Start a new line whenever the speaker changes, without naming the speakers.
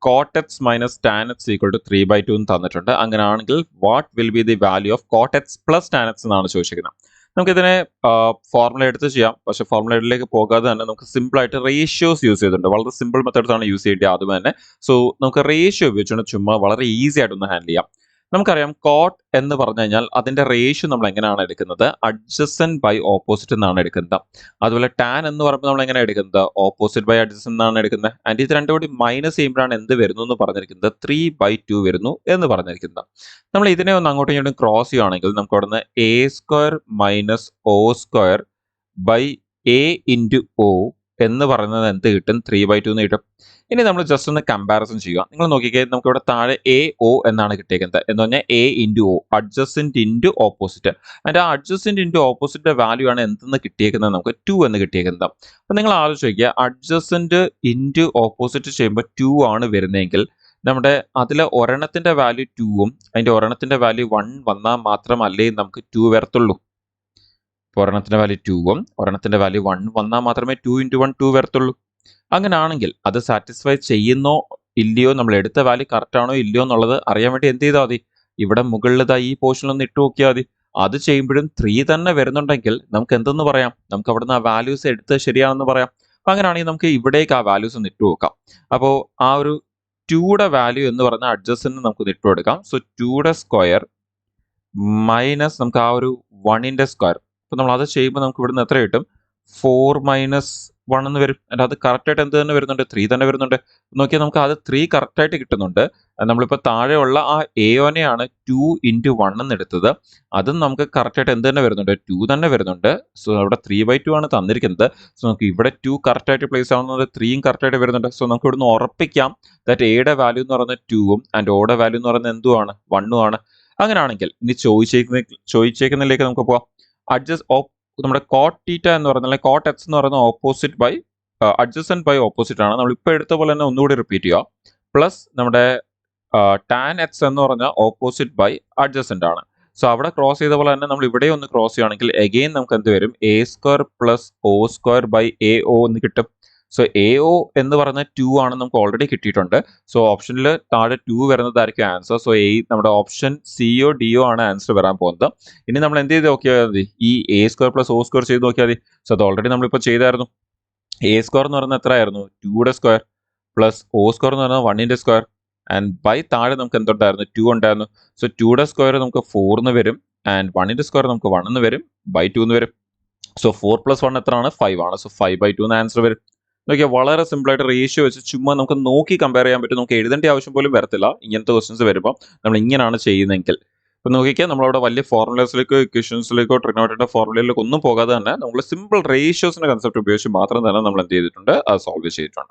cot x minus tan x equal to 3/2 എന്ന് തന്നിട്ടുണ്ട്. അങ്ങനെയാണെങ്കിൽ what will be the value of cot x plus tan x എന്നാണ് ചോദിച്ചിരിക്കുന്നത്. നമുക്കിതിനെ ഫോർമുല എടുത്ത് ചെയ്യാം. പക്ഷേ ഫോർമുലയിലേക്ക് പോകാതെ തന്നെ നമുക്ക് സിമ്പിൾ ആയിട്ട് റേഷ്യോസ് യൂസ് ചെയ്തിട്ടുണ്ട്. വളരെ സിമ്പിൾ മെത്തേഡ്സ് ആണ് യൂസ് ചെയ്യേണ്ടത് ആദ്യം തന്നെ. സോ നമുക്ക് റേഷ്യോ ഉപയോഗിച്ചുകൊണ്ട് ചുമ്മാ വളരെ ഈസി ആയിട്ടൊന്ന് ഹാൻഡിൽ ചെയ്യാം. നമുക്കറിയാം കോട്ട് എന്ന് പറഞ്ഞു കഴിഞ്ഞാൽ അതിന്റെ റേഷ്യോ നമ്മൾ എങ്ങനെയാണ് എടുക്കുന്നത്? അഡ്ജസന്റ് ബൈ ഓപ്പോസിറ്റ് എന്നാണ് എടുക്കുന്നത്. അതുപോലെ ടാൻ എന്ന് പറയുമ്പോൾ നമ്മൾ എങ്ങനെ എടുക്കുന്നത്? ഓപ്പോസിറ്റ് ബൈ അഡ്ജസന്റ് എന്നാണ് എടുക്കുന്നത്. ആൻഡ് ഇത് രണ്ടും കൂടി മൈനസ് ചെയ്യുമ്പോഴാണ് എന്ത് വരുന്നു എന്ന് പറഞ്ഞിരിക്കുന്നത്? 3/2 വരുന്നു എന്ന് പറഞ്ഞിരിക്കുന്നത്. നമ്മൾ ഇതിനെ ഒന്ന് അങ്ങോട്ടും ഇങ്ങോട്ടും ക്രോസ് ചെയ്യുകയാണെങ്കിൽ നമുക്ക് അവിടെ നിന്ന് A square minus O square by A into O എന്ന് പറയുന്നത് എന്ത് കിട്ടും? 3/2 എന്ന് കിട്ടും. ഇനി നമ്മൾ ജസ്റ്റ് ഒന്ന് കമ്പാരിസൺ ചെയ്യുക. നിങ്ങൾ നോക്കിക്കേ, നമുക്ക് ഇവിടെ താഴെ എ ഒ എന്നാണ് കിട്ടിയേക്കുന്നത്. എന്ന് പറഞ്ഞാൽ A into O, adjacent into opposite. അതിന്റെ ആ അഡ്ജസന്റ് ഇൻറ്റു ഓപ്പോസിറ്റ് വാല്യൂ ആണ് എന്തെന്ന് കിട്ടിയേക്കുന്നത്? നമുക്ക് 2 എന്ന് കിട്ടിയേക്കുന്നത്. അപ്പം നിങ്ങൾ ആലോചിച്ച് നോക്കിയാൽ അഡ്ജസന്റ് ഇൻറ്റു ഓപ്പോസിറ്റ് ചെയ്യുമ്പോൾ 2 ആണ് വരുന്നതെങ്കിൽ നമ്മുടെ അതിലെ ഒരെണ്ണത്തിന്റെ വാല്യൂ 2ഉം അതിന്റെ ഒരെണ്ണത്തിന്റെ വാല്യൂ 1 വന്നാൽ മാത്രമല്ലേ നമുക്ക് 2 വരത്തുള്ളൂ. ഒരെണ്ണത്തിന്റെ വാല്യൂ 2ഉം ഒരെണ്ണത്തിന്റെ വാല്യൂ 1 വന്നാൽ മാത്രമേ 2 × 1 2 വരത്തുള്ളൂ. അങ്ങനെയാണെങ്കിൽ അത് സാറ്റിസ്ഫൈ ചെയ്യുന്നോ ഇല്ലയോ, നമ്മൾ എടുത്ത വാല്യൂ കറക്റ്റ് ആണോ ഇല്ലയോ എന്നുള്ളത് അറിയാൻ വേണ്ടി എന്ത് ചെയ്താൽ മതി? ഇവിടെ മുകളിൽ ഈ പോർഷനിൽ ഒന്ന് ഇട്ട് നോക്കിയാൽ മതി. അത് ചെയ്യുമ്പോഴും 3 തന്നെ വരുന്നുണ്ടെങ്കിൽ നമുക്ക് എന്തെന്ന് പറയാം? നമുക്ക് അവിടുന്ന് ആ വാല്യൂസ് എടുത്ത് ശരിയാണെന്ന് പറയാം. അപ്പം അങ്ങനെയാണെങ്കിൽ നമുക്ക് ഇവിടേക്ക് ആ വാല്യൂസ് ഒന്ന് ഇട്ട് നോക്കാം. അപ്പോൾ ആ ഒരു 2യുടെ വാല്യൂ എന്ന് പറഞ്ഞ അഡ്ജസ്റ്റന്റ് നമുക്ക് ഇട്ട് കൊടുക്കാം. സോ 2യുടെ സ്ക്വയർ മൈനസ് നമുക്ക് ആ ഒരു 1ന്റെ സ്ക്വയർ. അപ്പോൾ നമ്മൾ അത് ചെയ്യുമ്പോൾ നമുക്ക് ഇവിടുന്ന് എത്ര കിട്ടും? 4 മൈനസ് 1 എന്ന് വരും. അതിൻ്റെ അത് കറക്റ്റായിട്ട് എന്ത് തന്നെ വരുന്നുണ്ട്? 3 തന്നെ വരുന്നുണ്ട്. നോക്കിയാൽ നമുക്ക് അത് 3 കറക്റ്റായിട്ട് കിട്ടുന്നുണ്ട്. നമ്മളിപ്പോൾ താഴെയുള്ള ആ എയോനെയാണ് 2 × 1 എന്ന് എടുത്തത്. അതും നമുക്ക് കറക്റ്റായിട്ട് എന്ത് തന്നെ വരുന്നുണ്ട്? 2 തന്നെ വരുന്നുണ്ട്. സോ അവിടെ 3/2 ആണ് തന്നിരിക്കുന്നത്. സോ നമുക്ക് ഇവിടെ 2 കറക്റ്റായിട്ട് പ്ലേസ് ആവുന്നത്, 3യും കറക്റ്റായിട്ട് വരുന്നുണ്ട്. സോ നമുക്ക് ഇവിടുന്ന് ഉറപ്പിക്കാം ദാറ്റ് എയുടെ വാല്യൂ എന്ന് പറയുന്നത് 2ഉം ആൻഡ് ഓയുടെ വാല്യൂ എന്ന് പറയുന്നത് എന്തുമാണ്? 1ഉം ആണ്. അങ്ങനെയാണെങ്കിൽ ഇനി ചോദിച്ചേക്കുന്നതിലേക്ക് നമുക്ക് പോവാം. നമ്മുടെ കോട്ട് തീറ്റ എന്ന് പറയുന്നത് കോട്ട് എക്സ് എന്ന് പറയുന്നത് opposite by adjacent by opposite ആണ്. നമ്മൾ ഇപ്പോൾ എടുത്ത പോലെ തന്നെ ഒന്നുകൂടി റിപ്പീറ്റ് ചെയ്യുക. പ്ലസ് നമ്മുടെ ടാൻ എക്സ് എന്ന് പറഞ്ഞാൽ ഓപ്പോസിറ്റ് ബൈ അഡ്ജസന്റ് ആണ്. സോ അവിടെ ക്രോസ് ചെയ്ത പോലെ തന്നെ നമ്മൾ ഇവിടെ ഒന്ന് ക്രോസ് ചെയ്യുകയാണെങ്കിൽ എഗെയിൻ നമുക്ക് എന്ത് വരും? A square plus O square by A O എന്ന് കിട്ടും. സോ എ ഒ എന്ന് പറയുന്നത് 2 ആണ് നമുക്ക് ഓൾറെഡി കിട്ടിയിട്ടുണ്ട്. സോ ഓപ്ഷനിൽ താഴെ 2 വരുന്നതായിരിക്കും ആൻസർ. സോ നമ്മുടെ ഓപ്ഷൻ സിയോ ഡിയോ ആണ് ആൻസർ വരാൻ പോകുന്നത്. ഇനി നമ്മൾ എന്ത് ചെയ്ത് നോക്കിയാൽ മതി? ഈ A square plus O square ചെയ്ത് നോക്കിയാൽ മതി. സോ അത് ഓൾറെഡി നമ്മളിപ്പോൾ ചെയ്തായിരുന്നു. എ സ്ക്വയർ എന്ന് പറയുന്നത് എത്രയായിരുന്നു? 2യുടെ സ്ക്വയർ പ്ലസ് ഒ സ്ക്വയർ എന്ന് പറയുന്നത് 1ന്റെ സ്ക്വയർ ആൻഡ് ബൈ താഴെ നമുക്ക് എന്തുണ്ടായിരുന്നു? 2 ഉണ്ടായിരുന്നു. സോ 2യുടെ സ്ക്വയർ നമുക്ക് 4 എന്ന് വരും ആൻഡ് 1ന്റെ സ്ക്വയർ നമുക്ക് 1 എന്ന് വരും, ബൈ 2 എന്ന് വരും. സോ 4 + 1 എത്രയാണ്? 5 ആണ്. സോ 5/2 എന്ന് ആൻസർ വരും. നോക്കിയാൽ വളരെ സിമ്പിൾ ആയിട്ട് റേഷ്യോ വെച്ച് ചുമ്മാ നമുക്ക് നോക്കി കമ്പയർ ചെയ്യാൻ പറ്റും. നമുക്ക് എഴുതേണ്ട ആവശ്യം പോലും വരത്തില്ല ഇങ്ങനത്തെ ക്വസ്റ്റ്യൻസ് വരുമ്പോൾ നമ്മൾ ഇങ്ങനെയാണ് ചെയ്യുന്നതെങ്കിൽ. അപ്പോൾ നോക്കിയാൽ നമ്മളവിടെ വലിയ ഫോർമുലേഴ്സിലേക്കോ ഇക്വേഷൻസിലേക്കോ ട്രിഗണോമെട്രിയുടെ ഫോർമുലയിലേക്കോ ഒന്നും പോകാതെ തന്നെ നമ്മൾ സിമ്പിൾ റേഷ്യോസിന്റെ കൺസെപ്റ്റ് ഉപയോഗിച്ച് മാത്രം തന്നെ നമ്മൾ എന്ത് ചെയ്തിട്ടുണ്ട്? അത് സോൾവ് ചെയ്തിട്ടുണ്ട്.